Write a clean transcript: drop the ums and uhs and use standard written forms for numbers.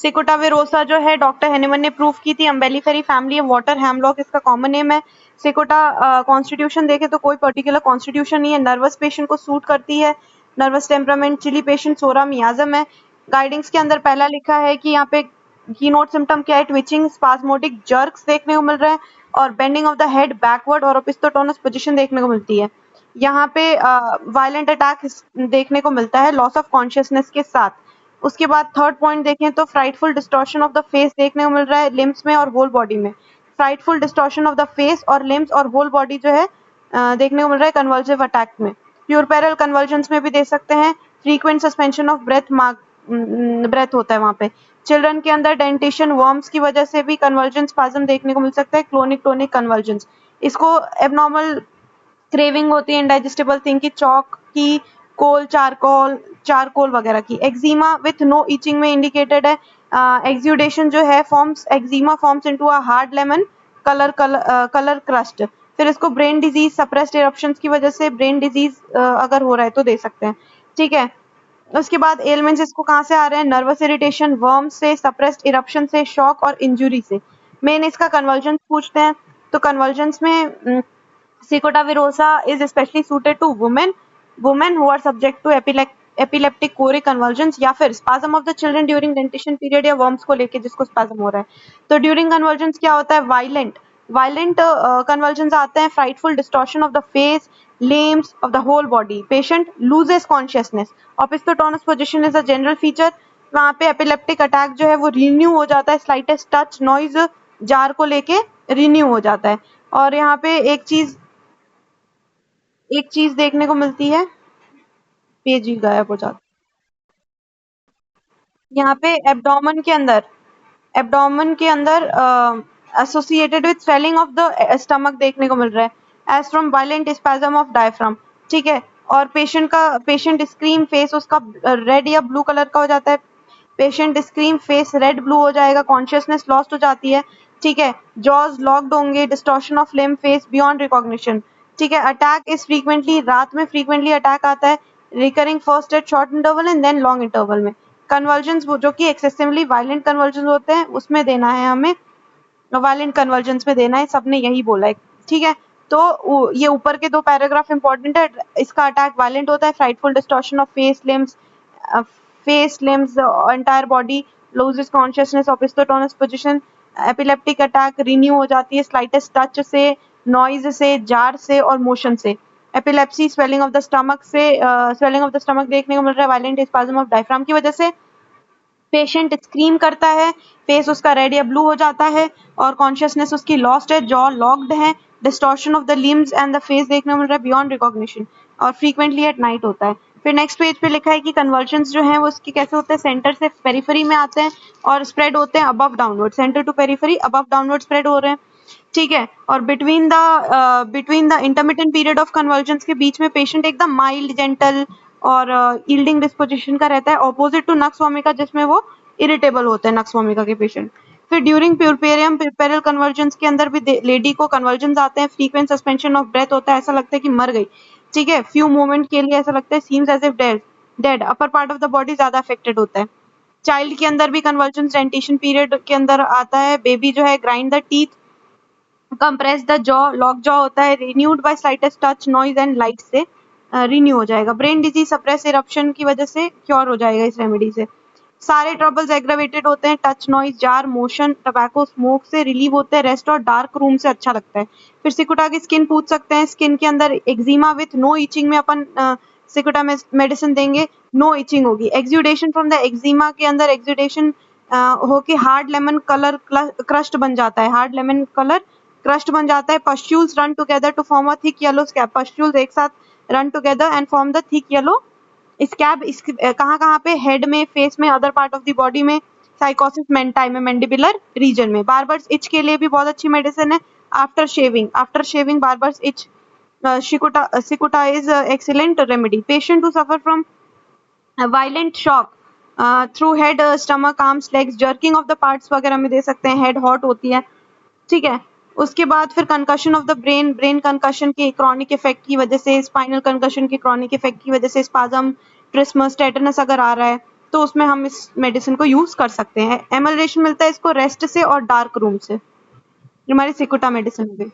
सिकोटाविरोसा जो है doctor Hahnemann ने प्रूव की थी। Umbelliferae family of water hemlock इसका कॉमन नेम है। सिकोटा कॉन्स्टिट्यूशन देखे तो कोई पर्टिकुलर कॉन्स्टिट्यूशन नहीं है। नर्वस पेशेंट को सूट करती है। नर्वस टेम्परामेंट चिली पेशेंट सोरा मियाजम है। गाइडिंग्स के अंदर पहला लिखा है कि यहाँ पे की नोट सिम्टम क्या है, ट्विचिंग, स्पास्मोटिक जर्क्स देखने को मिल रहा है और bending of the head backward और ओपिस्टोटोनस पोजीशन देखने को मिलती है। यहाँ पे वायलेंट अटैक देखने को मिलता है लॉस ऑफ कॉन्शियसनेस के साथ। उसके बाद थर्ड पॉइंट देखें तो frightful distortion of the face देखने को मिल रहा है लिम्स में और होल बॉडी में। Frightful distortion of the face और लिम्स और होल बॉडी जो है देखने को मिल रहा है कन्वल्सिव अटैक में। प्यूरपेरल कन्वर्जेंस में भी देख सकते हैं। फ्रीक्वेंट सस्पेंशन ऑफ ब्रेथ होता है वहां पे। चिल्ड्रन के अंदर डेंटेशन वर्म्स की वजह से भी कन्वर्जन स्पाज्म देखने को मिल सकता है, क्लोनिक टोनिक कन्वर्जेंस। इसको एबनॉर्मल क्रेविंग होती है इंडाइजेस्टिबल थिंग की, चौक की, कोल, चारकोल वगैरह की। एक्जिमा विथ नो इचिंग में इंडिकेटेड है। एक्सुडेशन जो है forms eczema forms into a hard lemon colour crust. फिर इसको ब्रेन डिजीज सप्रेस्ड इरप्शंस की वजह से ब्रेन डिजीज अगर हो रहा है तो दे सकते हैं। ठीक है, उसके बाद एलिमेंट्स इसको कहाँ से आ रहे हैं, नर्वस इरिटेशन, वर्म्स से, सप्रेस्ड इरप्शन से, शॉक और इंजुरी से। मेन इसका कन्वर्जेंस पूछते हैं तो कन्वर्जेंस में सिकोटाविरोसा is especially suited to women who are subject to epileptic choric convulsions या फिर spasm of the children during dentition period या worms को लेके जिसको spasm हो रहा है। तो during convulsions क्या होता है, violent convulsions आते हैं, frightful distortion of the face, limbs of the whole body, patient loses consciousness, opisthotonous position is a general feature। वहाँ पे epileptic attack जो है वो renew हो जाता है, slightest touch noise jar को लेके renew हो जाता है। और यहाँ पे एक चीज देखने को मिलती है, पेज ही गायब हो जाता है। यहाँ पे एब्डोमेन के अंदर associated with swelling of the stomach देखने को मिल रहा है as from violent spasm of diaphragm. ठीक है, और पेशेंट स्क्रीम फेस उसका रेड या ब्लू कलर का हो जाता है। Patient scream face red blue हो जाएगा, कॉन्शियसनेस लॉस्ट हो जाती है। ठीक है, जॉज लॉक्ड होंगे, distortion of limb, face beyond recognition. ठीक है, अटैक इज फ्रीक्वेंटली, रात में फ्रीक्वेंटली अटैक आता है, recurring first at short interval and then long interval में। कन्वर्जेंस जो कि एक्सेसिवली वायलेंट कन्वर्जेंस होते हैं उसमें देना है हमें, वायलेंट कन्वर्जेंस में देना है, सबने यही बोला है। ठीक है, तो ये ऊपर के दो पैराग्राफ इंपॉर्टेंट है। इसका अटैक वायलेंट होता है, frightful distortion of face limbs entire body, loses consciousness, opisthotonos position, epileptic attack, renew हो जाती है स्लाइटेस्ट टच से, नॉइज से, जार से और मोशन से। Epilepsy, swelling of the stomach से, स्वेलिंग ऑफ द स्टमक देखने को मिल रहा है वायलेंट स्पाज्म ऑफ डायफ्राम की वजह से। पेशेंट स्क्रीम करता है, फेस उसका रेड या ब्लू हो जाता है और कॉन्शियसनेस उसकी लॉस्ट है, जॉ लॉक्ड है, distortion of the limbs and the face देखने को मिल रहा है बियॉन्ड रिकॉग्निशन और फ्रीक्वेंटली एट नाइट होता है। फिर नेक्स्ट पेज पे लिखा है कि कन्वर्जन्स जो है वो उसके कैसे होते हैं, सेंटर से पेरिफेरी में आते हैं और स्प्रेड होते हैं above downward, centre to periphery above downward spread हो रहे हैं। ठीक है, और between the intermittent period of convergence के बीच में पेशेंट एकदम माइल्ड, जेंटल और यील्डिंग डिस्पोजिशन का रहता है, ऑपोजिट टू नक्स वोमिका जिसमें वो इरिटेबल होते हैं नक्स वोमिका के पेशेंट। फिर ड्यूरिंग प्यूरपेरल कन्वर्जेंस के अंदर भी लेडी को कन्वर्जेंस आते हैं, फ्रीक्वेंट सस्पेंशन ऑफ ब्रेथ होता है, ऐसा लगता है कि मर गई। ठीक है, फ्यू मोमेंट के लिए ऐसा लगता है seems as if dead, upper part of the body ज्यादा अफेक्टेड होता है। चाइल्ड के अंदर भी कन्वर्जेंस डेंटेशन पीरियड के अंदर आता है। बेबी जो है grind the teeth, compress the jaw, lock jaw होता है, renewed by slightest touch, noise and light से रिन्यू हो जाएगा। ब्रेन डिजीज सप्रेस इरप्शन की वजह से क्योर हो जाएगा इस रेमेडी से। सारे ट्रबल्स एग्रावेटेड होते हैं, touch, noise, jar, motion, tobacco, smoke से रिलीव होते हैं, रेस्ट और डार्क रूम से अच्छा लगता है। फिर सिकुटा की स्किन पूछ सकते हैं, स्किन के अंदर एक्जिमा विथ नो इचिंग में अपन सिकुटा मेडिसिन देंगे, नो इचिंग होगी। एक्सुडेशन फ्रॉम द एक्जिमा के अंदर एक्सुडेशन होके हार्ड लेमन कलर क्रस्ट बन जाता है, हार्ड लेमन कलर क्रस्ट बन जाता है। Pustules run together to form a thick yellow scab, pustules एक साथ run together and form the thick yellow scab. कहाँ पे, हेड में, फेस में, other part of the body में, साइकोसिस मेंटाई में, मैंडिबुलर रीजन में। बार्बर्स इच के लिए भी बहुत अच्छी मेडिसिन है। After shaving barber's itch, cicuta is excellent remedy. Patient who suffer from violent shock through head, stomach, arms, legs, jerking of the parts वगैरह में दे सकते हैं, हेड हॉट होती है। ठीक है, उसके बाद फिर concussion of the brain concussion के क्रॉनिक इफेक्ट की वजह से, स्पाइनल कंकशन के क्रॉनिक इफेक्ट की वजह से, स्पाज्म, ट्रिस्मस, टेटनस अगर आ रहा है, तो उसमें हम इस मेडिसिन को यूज कर सकते हैं। एमल्रेशन मिलता है इसको रेस्ट से और डार्क रूम से। ये हमारी सिकुटा मेडिसिन हो गई।